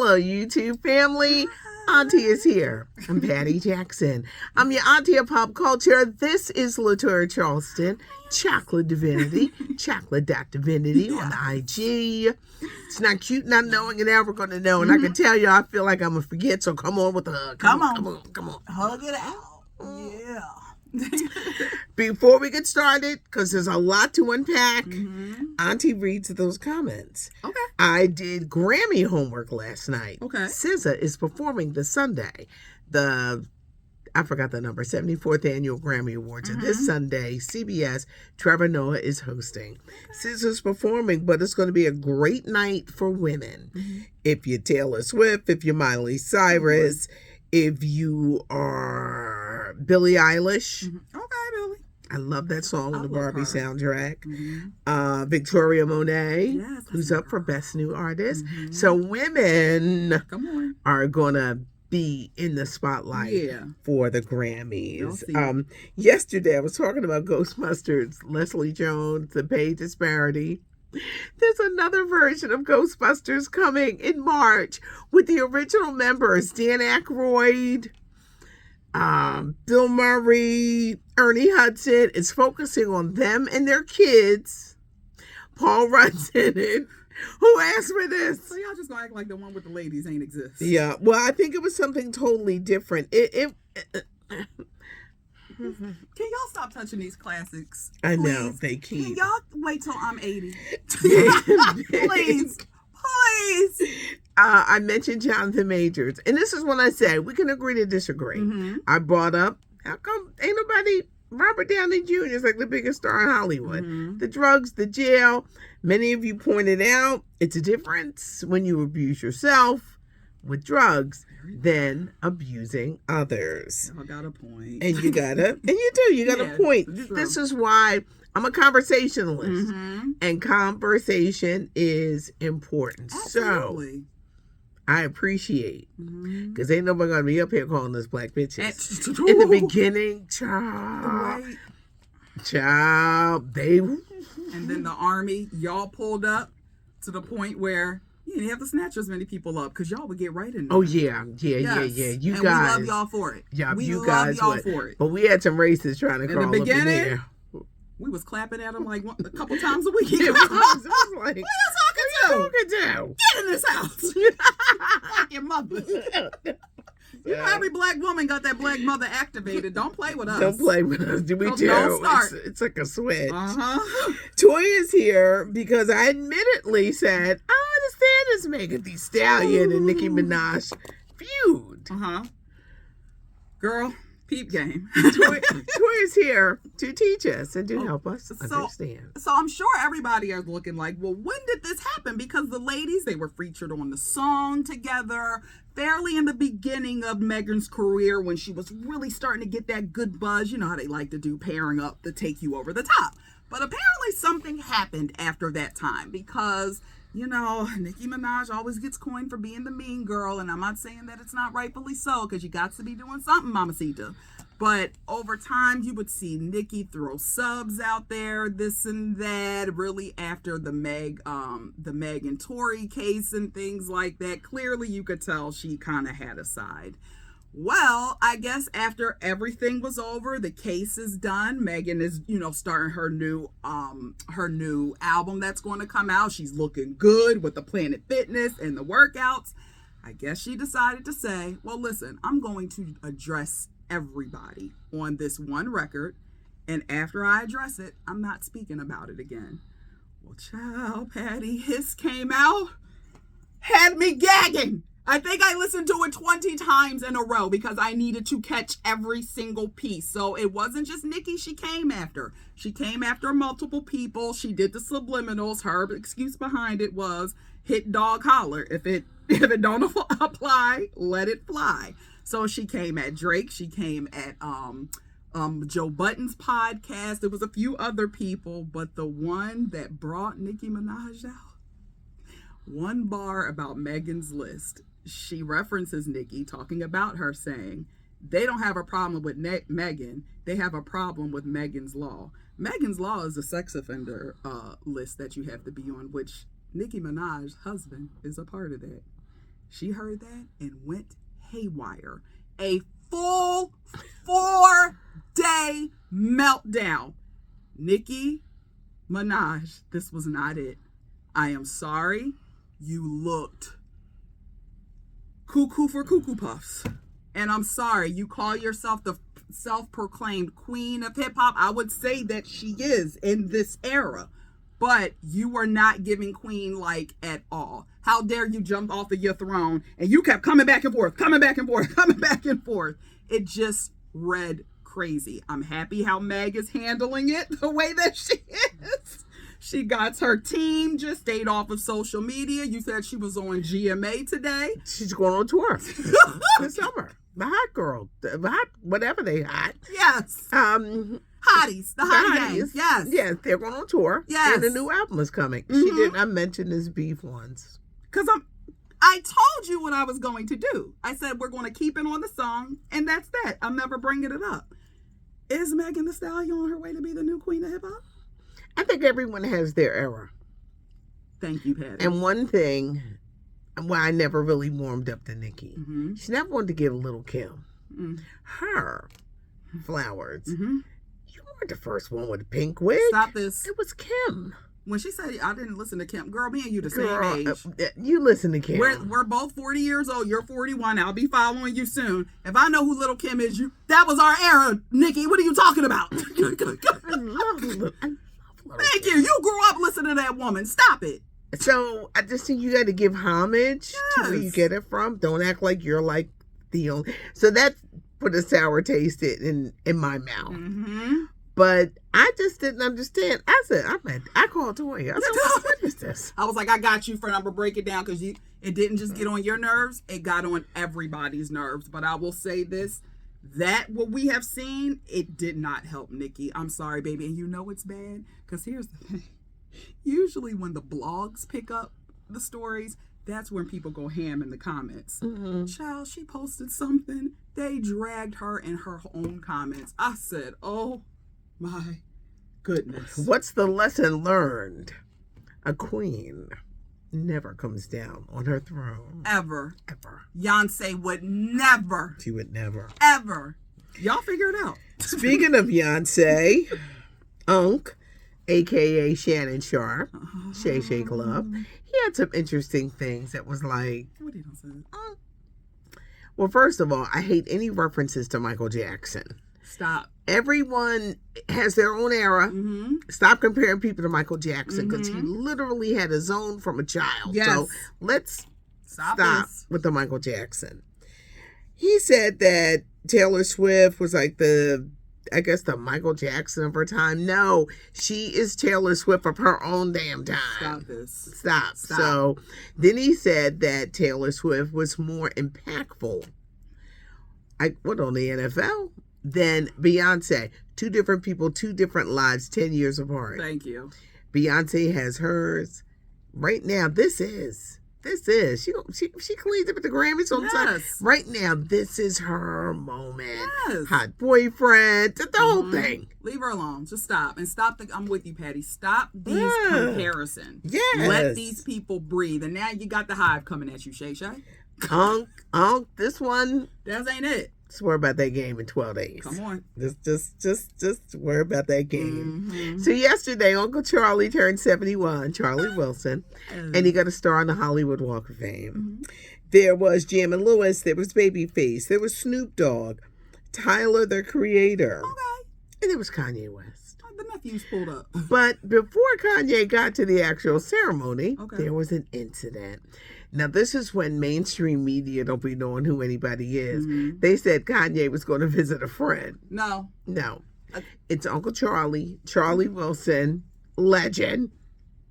Hello, YouTube family. Auntie is here. I'm Patty Jackson. I'm your auntie of pop culture. This is Latoya Charleston, Chocolate Divinity, Chocolate.Divinity on IG. It's not cute not knowing, and now we're going to know. And I can tell you, I feel like I'm going to forget, so come on with the hug. Come on. Hug it out. Yeah. Before we get started, because there's a lot to unpack, Auntie reads those comments. Okay. I did Grammy homework last night. Okay. SZA is performing this Sunday. I forgot the number, 74th Annual Grammy Awards. And this Sunday, CBS, Trevor Noah is hosting. SZA's performing, but it's going to be a great night for women. If you're Taylor Swift, if you're Miley Cyrus, if you are Billie Eilish. Okay, Billie. I love that song on the Barbie her. soundtrack. Victoria Monet, who's up for Best New Artist. So women are going to be in the spotlight for the Grammys. Yesterday, I was talking about Ghostbusters, Leslie Jones, the pay disparity. There's another version of Ghostbusters coming in March with the original members, Dan Aykroyd, Bill Murray, Ernie Hudson. It's focusing on them and their kids. Paul Rudd's in it. Who asked for this? So y'all just gonna act like the one with the ladies ain't exist. Yeah, well, I think it was something totally different. Can y'all stop touching these classics? I know, please? they keep. Can y'all wait till I'm 80? Please. I mentioned Jonathan Majors, and this is when I said we can agree to disagree. I brought up, how come ain't nobody, Robert Downey Jr. is like the biggest star in Hollywood. The drugs, the jail. Many of you pointed out it's a difference when you abuse yourself with drugs than abusing others. I got a point. And you got a point. This is why I'm a conversationalist. And conversation is important. Absolutely. So I appreciate, because ain't nobody gonna be up here calling us black bitches. In the beginning, child, they. And then the army, y'all pulled up to the point where you didn't have to snatch as many people up because y'all would get right in there. Oh yeah. You and guys, we love y'all for it. Yeah, we you love guys y'all would. for it. But we had some racists trying to crawl up in there. We was clapping at them like a couple times a week. It was like, what are you talking to? Get in this house. Like your mother. You know, every black woman got that black mother activated. Don't play with us. Don't play with us. Don't start. It's like a switch. Toy is here because I admittedly said, I understand this Megan Thee Stallion and Nicki Minaj feud. Girl, peep game. Toy is here to teach us and to help us understand. So I'm sure everybody is looking like, well, when did this happen? Because the ladies, they were featured on the song together fairly in the beginning of Megan's career when she was really starting to get that good buzz. You know how they like to do, pairing up to take you over the top. But apparently something happened after that time because, you know, Nicki Minaj always gets coined for being the mean girl. And I'm not saying that it's not rightfully so, because you got to be doing something, Mamacita. But over time, you would see Nicki throw subs out there, this and that, really after the Meg and Tory case and things like that. Clearly, you could tell she kind of had a side. Well, I guess after everything was over, the case is done. Megan is, starting her new album that's going to come out. She's looking good with the Planet Fitness and the workouts. I guess she decided to say, well, listen, I'm going to address everybody on this one record, and after I address it, I'm not speaking about it again. Well, child, Patty, his came out, had me gagging. I think I listened to it 20 times in a row because I needed to catch every single piece. So it wasn't just Nicki she came after. She came after multiple people. She did the subliminals. Her excuse behind it was hit dog holler. If it don't apply, let it fly. So she came at Drake. She came at Joe Budden's podcast. There was a few other people, but the one that brought Nicki Minaj out, one bar about Megan's list. She references Nicki talking about her saying, they don't have a problem with Megan. They have a problem with Megan's Law. Megan's Law is a sex offender list that you have to be on, which Nicki Minaj's husband is a part of that. She heard that and went haywire. A full 4-day meltdown. Nicki Minaj, this was not it. I am sorry. You looked cuckoo for Cuckoo Puffs. And I'm sorry, you call yourself the self-proclaimed queen of hip-hop. I would say that she is in this era. But you were not giving queen-like at all. How dare you jump off of your throne and you kept coming back and forth, coming back and forth, coming back and forth. It just read crazy. I'm happy how Meg is handling it the way that she is. She got her team, just stayed off of social media. You said she was on GMA today. She's going on tour this summer. The hot girl, the hot, whatever they hot. Yes. Hotties, the hottie gang. Yes. Yes, they're going on tour. Yes. And the new album is coming. She did not mention this beef once. Because I told you what I was going to do. I said we're going to keep it on the song, and that's that. I'm never bringing it up. Is Megan Thee Stallion on her way to be the new queen of hip-hop? I think everyone has their era. Thank you, Patty. And one thing, well, I never really warmed up to Nicki. She never wanted to give Little Kim her flowers. You weren't the first one with a pink wig. Stop this. It was Kim. When she said, I didn't listen to Kim. Girl, me and you the same age. You listen to Kim. We're both 40 years old. You're 41. I'll be following you soon. If I know who Little Kim is, that was our era, Nicki. What are you talking about? I love Little Thank you. You grew up listening to that woman. Stop it. So I just think you got to give homage to where you get it from. Don't act like you're like the only. So that put a sour taste in my mouth. But I just didn't understand. I said, I called Toya. I said, what is this? I was like, I got you, friend. I'm going to break it down because it didn't just get on your nerves. It got on everybody's nerves. But I will say this, that what we have seen, it did not help Nicki. I'm sorry, baby. And you know it's bad because here's the thing. Usually when the blogs pick up the stories, that's when people go ham in the comments. Child, she posted something. They dragged her in her own comments. I said, oh, my goodness. What's the lesson learned? A queen never comes down on her throne. Ever. Ever. Beyonce would never. She would never. Ever. Y'all figure it out. Speaking of Beyonce, Unc, a.k.a. Shannon Sharp, Shay Shay Club, he had some interesting things that was like... What did he say? Well, first of all, I hate any references to Michael Jackson. Stop. Everyone has their own era. Stop comparing people to Michael Jackson because he literally had a zone from a child. Yes. So let's stop this. with the Michael Jackson. He said that Taylor Swift was like the Michael Jackson of her time. No, she is Taylor Swift of her own damn time. Stop this. Stop. So then he said that Taylor Swift was more impactful. On the NFL? Than Beyonce. Two different people, two different lives, 10 years apart. Thank you. Beyonce has hers. Right now, this is. She cleans up at the Grammys all the time. Right now, this is her moment. Yes. Hot boyfriend, the whole thing. Leave her alone. Just stop. And stop I'm with you, Patty. Stop these comparisons. Yes. Let these people breathe. And now you got the hive coming at you, Shay Shay. Unc, this one. That ain't it. Swear about that game in 12 days. Come on. Just worry about that game. So yesterday, Uncle Charlie turned 71, Charlie Wilson, and he got a star on the Hollywood Walk of Fame. There was Jam and Lewis, there was Babyface, there was Snoop Dogg, Tyler, the Creator, and there was Kanye West. The nephews pulled up. But before Kanye got to the actual ceremony, there was an incident. Now, this is when mainstream media don't be knowing who anybody is. They said Kanye was going to visit a friend. No. It's Uncle Charlie, Charlie Wilson, legend,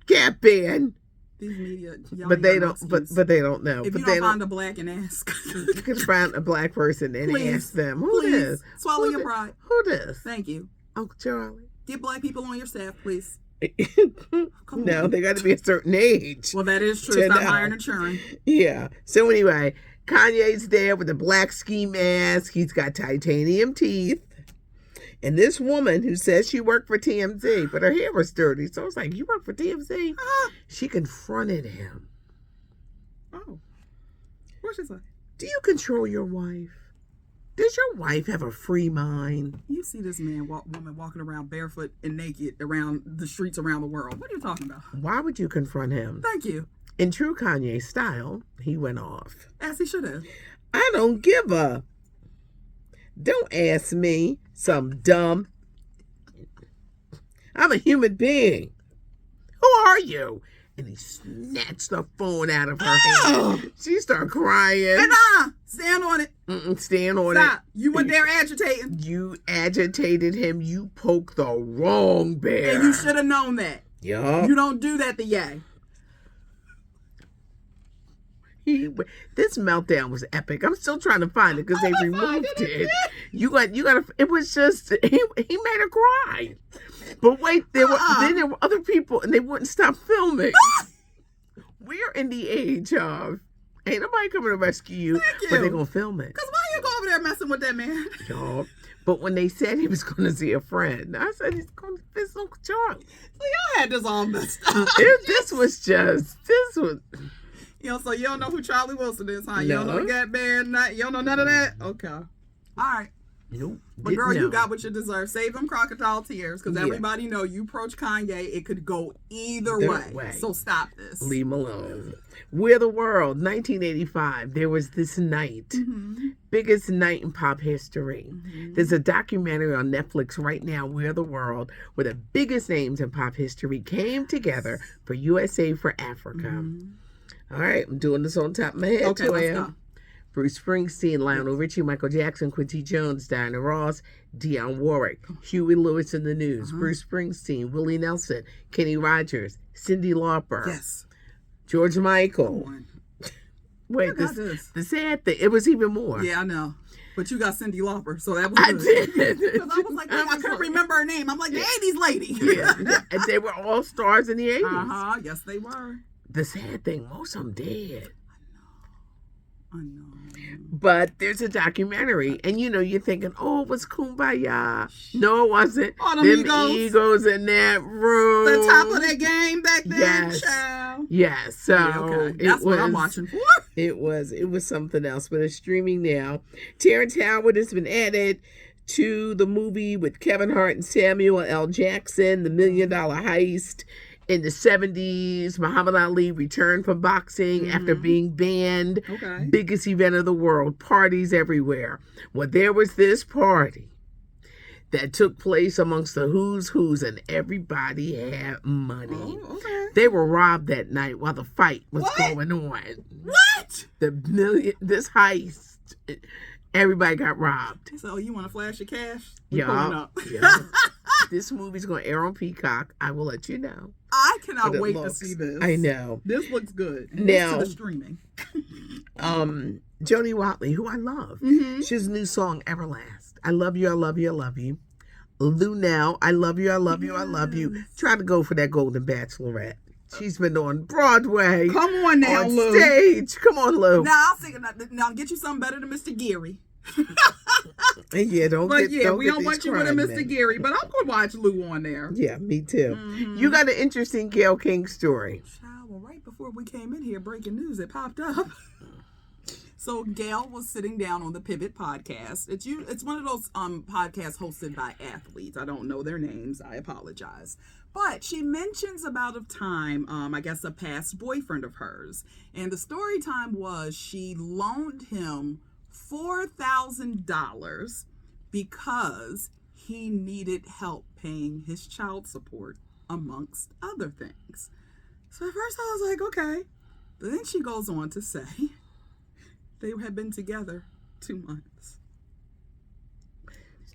can't ban. These media, but they don't. But they don't know. If but you they don't find a black and ask, you can find a black person and ask them who this. Swallow your pride. Who this? Thank you, Uncle Charlie. Get black people on your staff, please. No, they got to be a certain age. Well, that is true. Stop hiring and churning. Yeah. So anyway, Kanye's there with a black ski mask. He's got titanium teeth. And this woman who says she worked for TMZ, but her hair was dirty. So I was like, you work for TMZ? She confronted him. Oh. What'd she say? Do you control your wife? Does your wife have a free mind? You see this woman walking around barefoot and naked around the streets around the world. What are you talking about? Why would you confront him? Thank you. In true Kanye style, he went off. As he should have. I don't give a. Don't ask me, some dumb. I'm a human being. Who are you? And he snatched the phone out of her hand. She started crying. Stand on it. Stand on Stop. it. You went there agitating. You agitated him. You poked the wrong bear. And you should have known that. Yeah. You don't do that to Ye. This meltdown was epic. I'm still trying to find it because they removed it. You got. It was just he made her cry. But wait, then there were other people, and they wouldn't stop filming. We're in the age of ain't nobody coming to rescue you, but they're gonna film it. Cause why you go over there messing with that man? Y'all. But when they said he was going to see a friend, I said he's going to visit Uncle Charlie. So y'all had this all messed up. This was. So you don't know who Charlie Wilson is, huh? You don't know the Gap Band, you don't know none of that? Okay. All right. Nope. But girl, you got what you deserve. Save them crocodile tears, because everybody know you approach Kanye, it could go either way. So stop this. Leave him alone. We're the World, 1985. There was this night. Biggest night in pop history. There's a documentary on Netflix right now, We're the World, where the biggest names in pop history came together for USA for Africa. All right, I'm doing this on top of my head. Okay, let's go. Bruce Springsteen, Lionel Richie, Michael Jackson, Quincy Jones, Diana Ross, Dionne Warwick, Huey Lewis in the News, Bruce Springsteen, Willie Nelson, Kenny Rogers, Cyndi Lauper, George Michael. Wait, the sad thing, it was even more. Yeah, I know. But you got Cyndi Lauper, so that was good. I did. Because I was like, I couldn't remember her name. I'm like, the 80s lady. And they were all stars in the 80s. Yes, they were. The sad thing, most of them dead. I know. But there's a documentary, and you're thinking, oh, it was Kumbaya. No, it wasn't. All them egos in that room. The top of their game back then, child. Yes. So that's what I'm watching for. It was something else, but it's streaming now. Terrence Howard has been added to the movie with Kevin Hart and Samuel L. Jackson, The $1 Million Heist. In the 70s, Muhammad Ali returned from boxing after being banned. Biggest event of the world, parties everywhere. Well, there was this party that took place amongst the who's who's, and everybody had money. They were robbed that night while the fight was going on. What? This heist, everybody got robbed. So you want to flash your cash? Yeah. This movie's going to air on Peacock. I will let you know. I cannot wait to see this. I know. This looks good. Now, to the streaming. Joni Watley, who I love. She has a new song, Everlast. I love you, I love you, I love you. Lou Now, I love you, I love you, I love you. Try to go for that Golden Bachelorette. She's been on Broadway. Come on now, on Lou. Stage. Come on, Lou. Now I'll sing it. Now get you something better than Mr. Geary. We don't want you with a Mr. Geary, but I'm gonna watch Lou on there. Yeah, me too. You got an interesting Gail King story. Well, right before we came in here, breaking news, it popped up. So Gail was sitting down on the Pivot podcast. It's one of those podcasts hosted by athletes. I don't know their names. I apologize. But she mentions about a time, I guess a past boyfriend of hers. And the story time was she loaned him $4,000 because he needed help paying his child support, amongst other things. So at first I was like, okay. But then she goes on to say they had been together 2 months.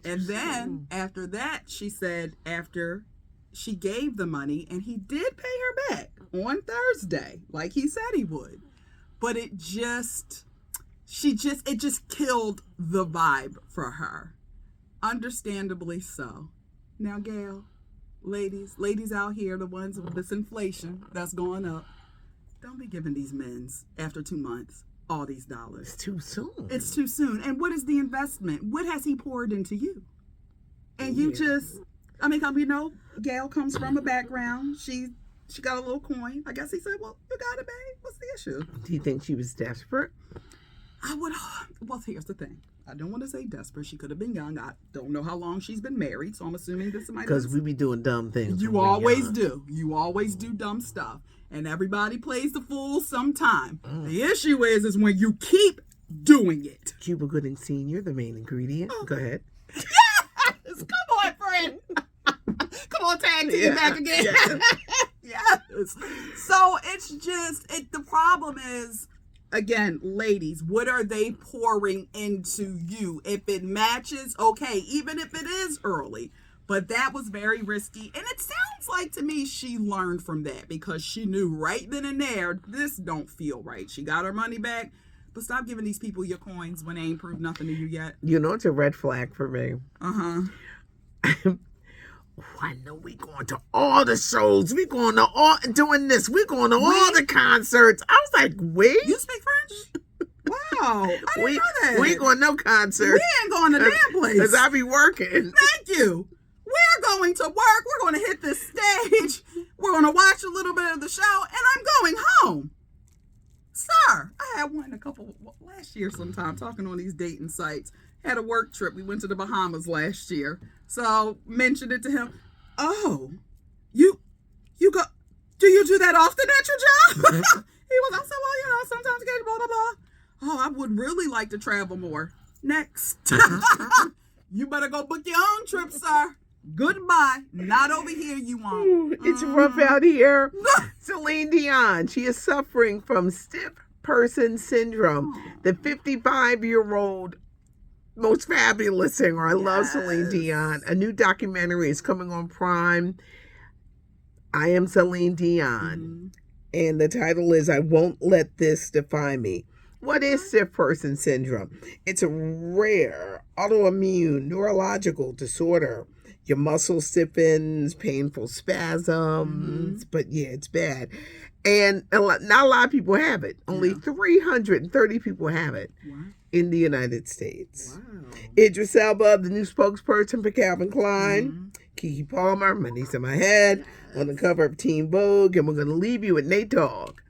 And then after that, she said after she gave the money, and he did pay her back on Thursday, like he said he would. But it just killed the vibe for her. Understandably so. Now, Gail, ladies out here, the ones with this inflation that's going up, don't be giving these men's after 2 months all these dollars. It's too soon. It's too soon. And what is the investment? What has he poured into you? And you just, Gail comes from a background. She got a little coin. I guess he said, well, you got it, babe. What's the issue? Do you think she was desperate? Well, here's the thing. I don't want to say desperate. She could have been young. I don't know how long she's been married, so I'm assuming this might. Because we be doing dumb things. You always do. You always do dumb stuff, and everybody plays the fool sometime. The issue is when you keep doing it. Cuba Gooding Sr., the main ingredient. Go ahead. Yes! Come on, friend. Come on, tag team back again. Yes. So it's just the problem is. Again, ladies, what are they pouring into you? If it matches, okay, even if it is early. But that was very risky. And it sounds like to me she learned from that because she knew right then and there, this don't feel right. She got her money back. But stop giving these people your coins when they ain't proved nothing to you yet. You know, it's a red flag for me. Uh-huh. I know we going to all the shows. We going to all doing this. We going to all the concerts. I was like, wait. You speak French? Wow. I didn't know that. We ain't going to no concert. We ain't going to damn place. Because I be working. Thank you. We're going to work. We're going to hit this stage. We're going to watch a little bit of the show. And I'm going home. Sir, I had one last year sometime talking on these dating sites. Had a work trip. We went to the Bahamas last year. So mentioned it to him. Oh, you go, do you do that often at your job? I said, well, sometimes you get blah, blah, blah. Oh, I would really like to travel more. Next. You better go book your own trip, sir. Goodbye. Not over here, you won't. It's rough out here. Celine Dion, she is suffering from stiff person syndrome. The 55-year-old most fabulous singer. I love Celine Dion. A new documentary is coming on Prime. I Am Celine Dion. And the title is I Won't Let This Define Me. What is stiff person syndrome? It's a rare autoimmune neurological disorder. Your muscle stiffens, painful spasms, but yeah, it's bad. And not a lot of people have it. Only 330 people have it in the United States. Wow. Idris Elba, the new spokesperson for Calvin Klein. Keke Palmer, My Niece in My Head, on the cover of Teen Vogue. And we're going to leave you with Nate Dogg.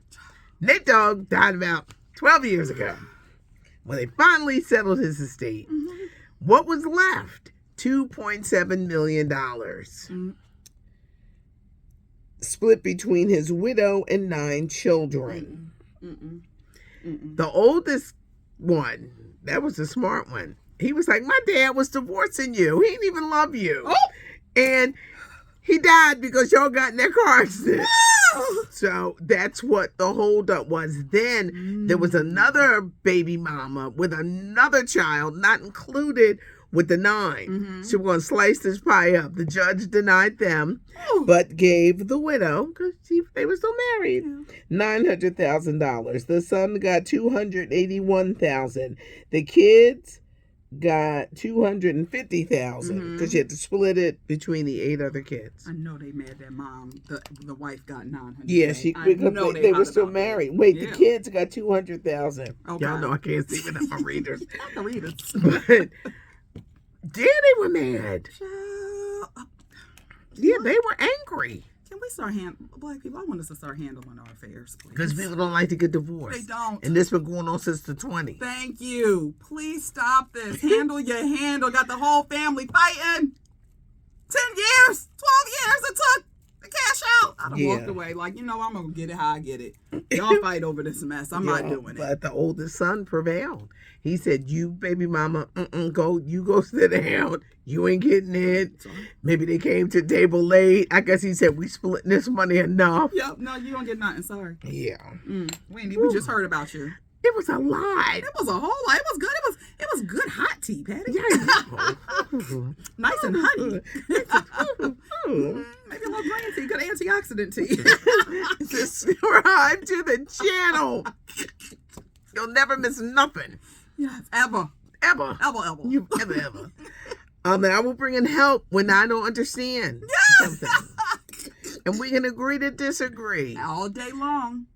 Nate Dogg died about 12 years ago when they finally settled his estate. What was left? $2.7 million. Split between his widow and 9 children. The oldest one, that was the smart one. He was like, my dad was divorcing you. He didn't even love you. Oh. And he died because y'all got in that car accident. So that's what the holdup was. Then there was another baby mama with another child, not included with the 9. So we're going to slice this pie up. The judge denied them, but gave the widow, because they were still married, $900,000. The son got $281,000. The kids got $250,000 because you had to split it between the 8 other kids. I know they mad that mom, the wife got $900,000. Yeah, because they were still married. Wait, the kids got $200,000. Okay. Y'all know I can't see without my readers. Not the readers. But yeah, they were mad. Yeah, they were angry. Can we start Black people? I want us to start handling our affairs, please. Because people don't like to get divorced. They don't. And this been going on since the 20s. Thank you. Please stop this. Handle your handle. Got the whole family fighting. 10 years, 12 years it took to cash out. I done walked away like, I'm going to get it how I get it. Y'all fight over this mess. I'm not doing it. But the oldest son prevailed. He said, you baby mama, go sit down. You ain't getting it. Sorry. Maybe they came to the table late. I guess he said, we splitting this money enough. Yep, no, you don't get nothing. Sorry. Yeah. Wendy, we just heard about you. It was a lot. It was a whole lot. It was good. It was good hot tea, Patty. Yeah. Nice and honey. Maybe a little green tea, good antioxidant tea. Subscribe to the channel. You'll never miss nothing. Yes, ever. You ever. And I will bring in help when I don't understand something. And we can agree to disagree. All day long.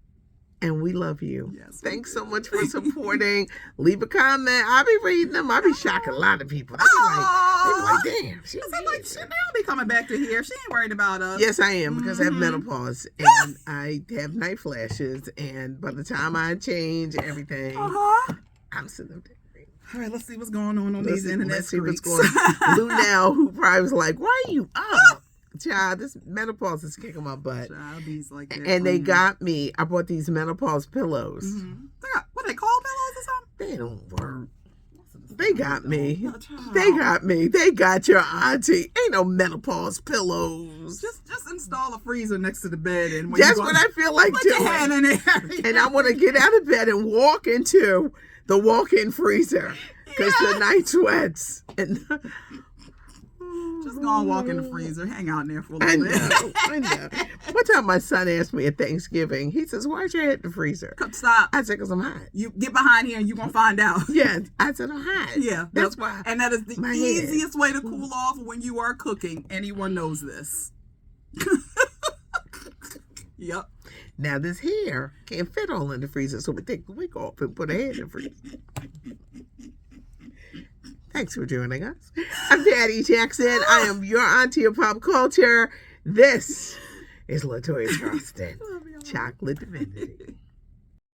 And we love you. Yes, thanks so much for supporting. Leave a comment. I'll be reading them. I'll be shocking a lot of people. They be like, damn. Shit, they'll be coming back to here. She ain't worried about us. Yes, I am, because I have menopause. And I have night flashes. And by the time I change everything, I'm sitting up there. All right, let's see what's going on these internet streets. Lou now, who probably was like, why are you up? Child, this menopause is kicking my butt. Child, these like that. And they got me. I bought these menopause pillows. Mm-hmm. What they call pillows or something? They don't work. They got me. They got me. They got your auntie. Ain't no menopause pillows. Just install a freezer next to the bed, and that's what I feel like put your hand in there. And I want to get out of bed and walk into the walk-in freezer because the night sweats. And just go and walk in the freezer, hang out in there for a little bit. I know. One time my son asked me at Thanksgiving, he says, why's your head in the freezer? Stop. I said, because I'm hot. You get behind here and you're going to find out. Yeah, I said, I'm hot. Yeah. That's why. And that is the easiest way to cool off when you are cooking. Anyone knows this. Yep. Now this hair can't fit all in the freezer, so we take the wig off and put a head in the freezer. Thanks for joining us. I'm Daddy Jackson. I am your auntie of pop culture. This is LaToya Charleston, Chocolate Divinity.